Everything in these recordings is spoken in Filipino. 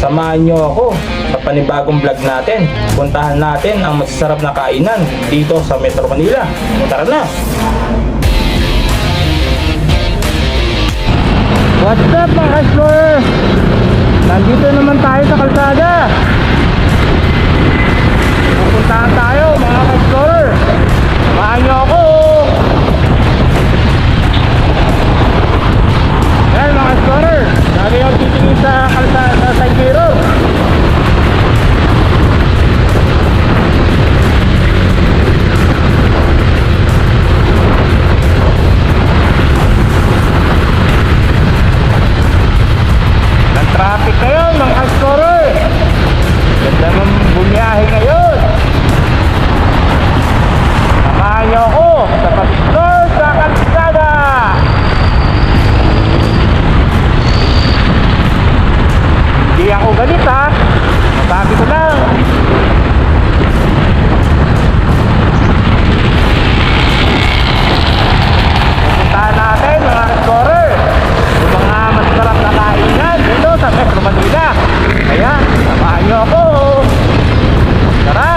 Samahan nyo ako sa panibagong vlog natin. Puntahan natin ang masasarap na kainan dito sa Metro Manila. Tara na! What's up mga ka-explorer? Nandito naman tayo sa kalsada. Pupuntahan tayo mga ka-explorer. Samahan nyo ako. Ayan mga ka-explorer, lagi yung titingin sa kalsada, sa side mirror. Traffic ngayon mga ka-explorer. Ganda ng bumiyahe ngayon. Samahan niyo ako sa pag-explore sa kalsada. Hindi ako galit ha, masabi ko lang. Pupuntahan natin mga ka-explorer yung mga masarap na kainan dito sa Metro Manila. Kaya samahan niyo ako. Tara!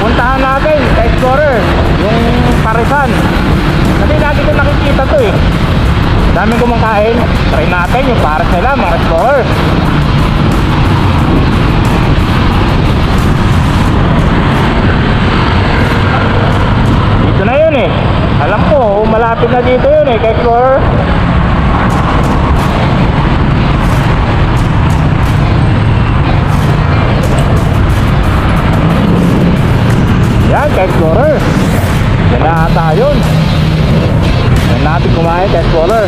Puntahan natin sa Explorer yung Parisan. Kasi lagi ko nakikita to eh. Daming kumakain. Try natin yung pares nila mga Explorer. Dito na yun eh. Alam ko malapit na dito yun eh kay Explorer. Yan, ka-explorer. Yan na ata yun. Yan natin kumain, ka-explorer.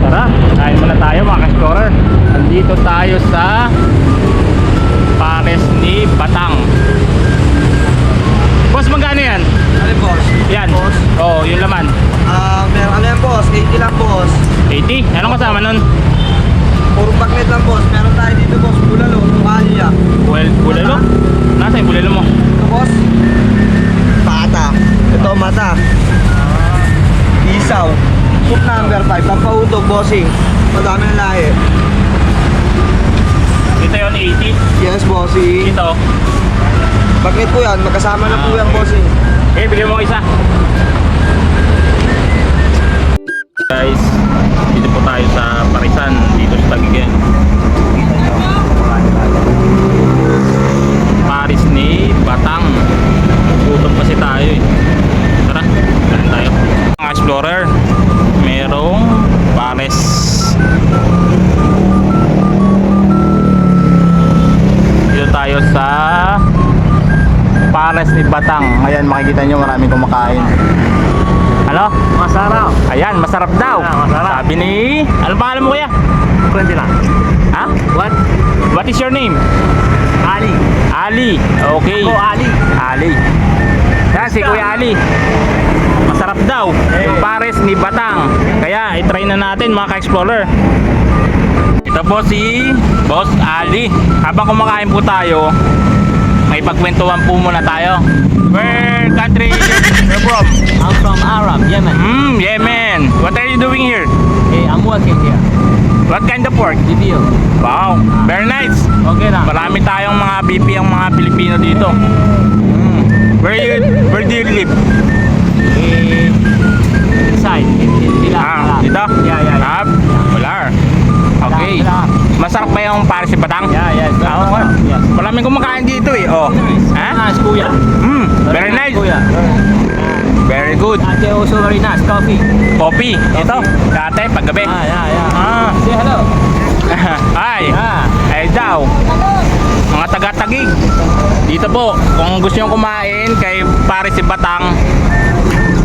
Tara, kain muna tayo mga ka-explorer. Nandito tayo sa Pares ni Batang. Boss, magkano yan? Ano yung boss? Yan. Boss? Oo, yung laman. Meron ano yan boss? 80 lang boss. 80? Anong kasama nun? Puro bagnet lang boss. Meron tayo dito boss. Bulalo, tumalya. Well, bulalo? Nasa yung bulalo mo? Ito boss? Pata. Ito mata. Isaw. Cook number 5. Pampautog bossing. Madami ng lahi. Ito yun, 80. Yes bossing. Ito. Bagnet po yan. Magkasama na po yan bossing. Eh, bigyan mo isa. Guys, dito po tayo sa Parisan. Dito sa Taguig. Paris ni Batang. Gutom kasi tayo eh. Tara, kain tayo. Mga explorer, merong Paris. Dito tayo sa Pares ni Batang. Ayan, makikita nyo maraming kumakain. Ano? Masarap. Ayan, masarap daw. Masarap. Sabi ni... Anong pangalan mo kuya? Pwede lang. Ha? What? What is your name? Ali. Ali. Okay. Ako Ali. Ali. Yan, si Kuya Ali. Masarap daw. Yung Pares ni Batang. Kaya, itry na natin mga ka-explorer. Ito po si Boss Ali. Habang kumakain po tayo, may pagkwentuhan po muna tayo. Where country you're from? I'm from Arab, Yemen. Yemen. What are you doing here? Hey, I'm working here. What kind of work? Video. Wow, very nice. Okay na. Marami tayong mga BP ang mga Pilipino dito. Where do you live? Eh, inside. Dila. Dito? Yeah. Wala. Okay. Dila. Masarap ba yung Pares ni Batang? Yes. Yes. Maraming kumakain dito eh. Oh. Ha? Nice, kuya. Very nice. Kuya. Very good. Ate also very nice. Coffee. Coffee. Ito. Dati, paggabi. Yeah. Ah. Say hello. Hi. Ah. Ay daw. mga taga-Taguig. Dito po, kung gusto nyo kumain kay Pares si Batang,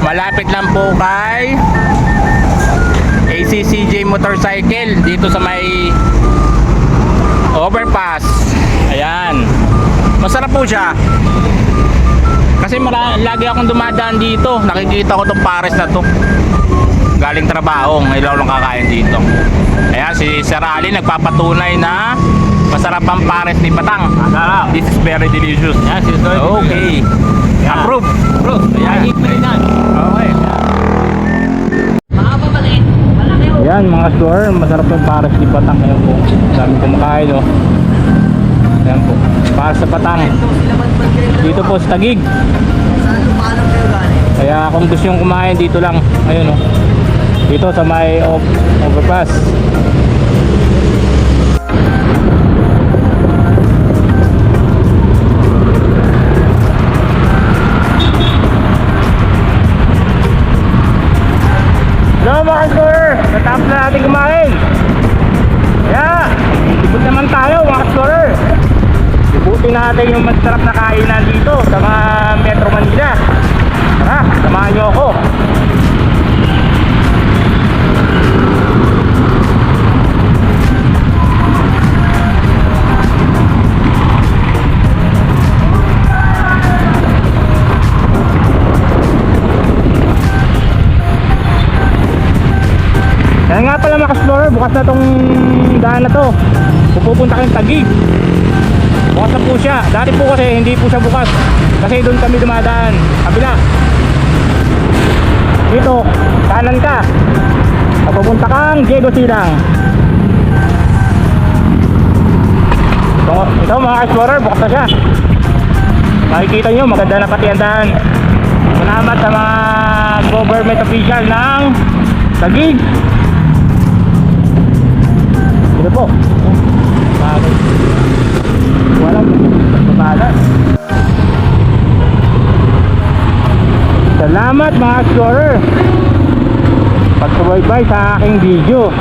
malapit lang po kay ACCJ Motorcycle dito sa may overpass. Ayan, masarap po siya kasi lagi akong dumadaan dito, nakikita ko tong Pares na to galing trabaho, ngayon lang kakain dito. Ayan, si Sir Ali nagpapatunay na masarap ang Pares ni Batang. This is very delicious. Yes, it's very Okay, Yeah. approve. Bro, I eat Marinas. Okay. Mga babalik. Malaki oh. Yan mga store, masarap yung Pares ni Batang. Ayan po, dami kumakain oh. Ayan po, Pares sa Batang. Dito po sa Taguig. Saan yung paalam kayo galing? Kaya kung gusto nyo kumain dito lang, ayun oh. Dito sa may overpass. Hello mga store, natapos na natin kumain. Kaya, ibig naman tayo mga store. Ibutin natin yung masarap na kainan dito sa mga Metro Manila. Tara, samahan nyo ako. Kaya nga pala mga ka-explorer, bukas na tong daan na to. Pupunta kayong Taguig. Bukas na po siya. Dati po kasi hindi po siya bukas. Kasi doon kami dumadaan. Kabila. Dito, kanan ka. Pag pupunta kang Diego Silang. Ito mga ka-explorer, bukas na siya. Makikita nyo, maganda na pati ang daan. Salamat sa mga government official ng Taguig. Ito po. Bagay. Walang pagpapalan. Salamat mga explorer pagsubaybay sa aking video.